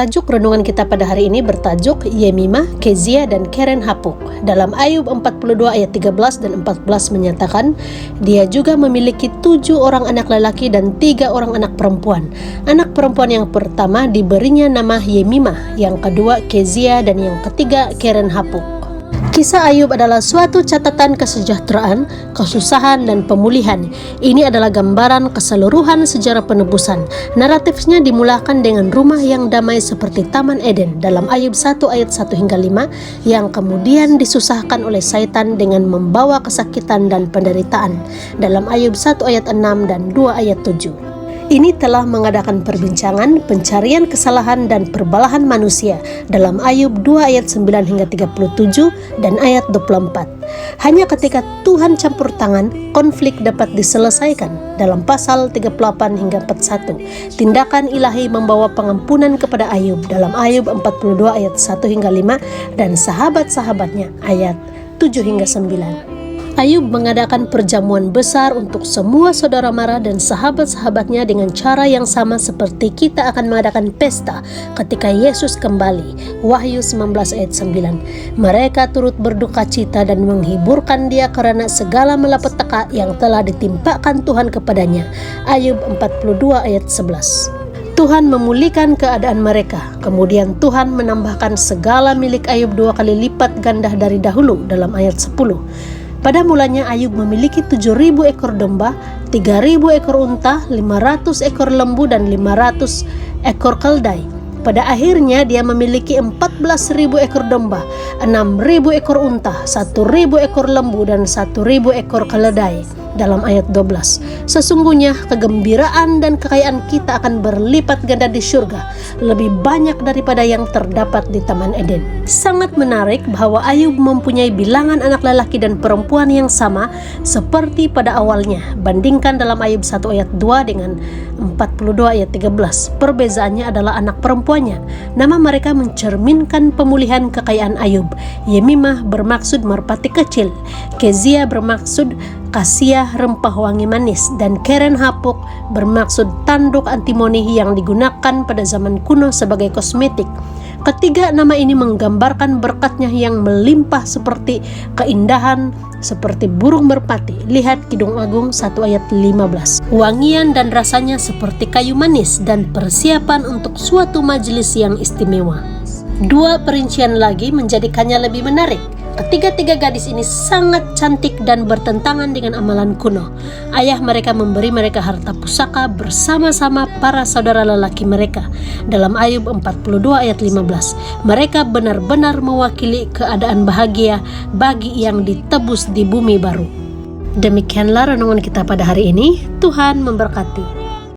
Tajuk renungan kita pada hari ini bertajuk Yemimah, Kezia, dan Keren Hapuk. Dalam Ayub 42 ayat 13 dan 14 menyatakan, dia juga memiliki 7 orang anak lelaki dan 3 orang anak perempuan. Anak perempuan yang pertama diberinya nama Yemimah, yang kedua Kezia, dan yang ketiga Keren Hapuk. Kisah Ayub adalah suatu catatan kesejahteraan, kesusahan, dan pemulihan. Ini adalah gambaran keseluruhan sejarah penebusan. Naratifnya dimulakan dengan rumah yang damai seperti Taman Eden dalam Ayub 1 ayat 1 hingga 5 yang kemudian disusahkan oleh Satan dengan membawa kesakitan dan penderitaan dalam Ayub 1 ayat 6 dan 2 ayat 7. Ini telah mengadakan perbincangan, pencarian kesalahan dan perbalahan manusia dalam Ayub 2 ayat 9 hingga 37 dan ayat 24. Hanya ketika Tuhan campur tangan, konflik dapat diselesaikan dalam pasal 38 hingga 41. Tindakan ilahi membawa pengampunan kepada Ayub dalam Ayub 42 ayat 1 hingga 5 dan sahabat-sahabatnya ayat 7 hingga 9. Ayub mengadakan perjamuan besar untuk semua saudara mara dan sahabat-sahabatnya dengan cara yang sama seperti kita akan mengadakan pesta ketika Yesus kembali. Wahyu 19 ayat 9. Mereka turut berduka cita dan menghiburkan dia karena segala malapetaka yang telah ditimpakan Tuhan kepadanya. Ayub 42 ayat 11. Tuhan memulihkan keadaan mereka. Kemudian Tuhan menambahkan segala milik Ayub 2 kali lipat ganda dari dahulu dalam ayat 10. Pada mulanya Ayub memiliki 7.000 ekor domba, 3.000 ekor unta, 500 ekor lembu, dan 500 ekor keldai. Pada akhirnya dia memiliki 14.000 ekor domba, 6.000 ekor unta, 1.000 ekor lembu, dan 1.000 ekor keledai. Dalam ayat 12, sesungguhnya kegembiraan dan kekayaan kita akan berlipat ganda di surga, lebih banyak daripada yang terdapat di Taman Eden. Sangat menarik bahwa Ayub mempunyai bilangan anak lelaki dan perempuan yang sama seperti pada awalnya. Bandingkan dalam Ayub 1 ayat 2 dengan 42 ayat 13. Perbezaannya adalah anak perempuannya. Nama mereka mencerminkan pemulihan kekayaan Ayub. Yemimah bermaksud merpati kecil, Kezia bermaksud kasiah rempah wangi manis, dan Keren Hapuk bermaksud tanduk antimoni yang digunakan pada zaman kuno sebagai kosmetik. Ketiga nama ini menggambarkan berkatnya yang melimpah seperti keindahan seperti burung merpati. Lihat Kidung Agung 1 ayat 15. Wangian dan rasanya seperti kayu manis dan persiapan untuk suatu majelis yang istimewa. 2 perincian lagi menjadikannya lebih menarik. Ketiga-tiga gadis ini sangat cantik dan bertentangan dengan amalan kuno. Ayah mereka memberi mereka harta pusaka bersama-sama para saudara lelaki mereka. Dalam Ayub 42 ayat 15, mereka benar-benar mewakili keadaan bahagia bagi yang ditebus di bumi baru. Demikianlah renungan kita pada hari ini. Tuhan memberkati.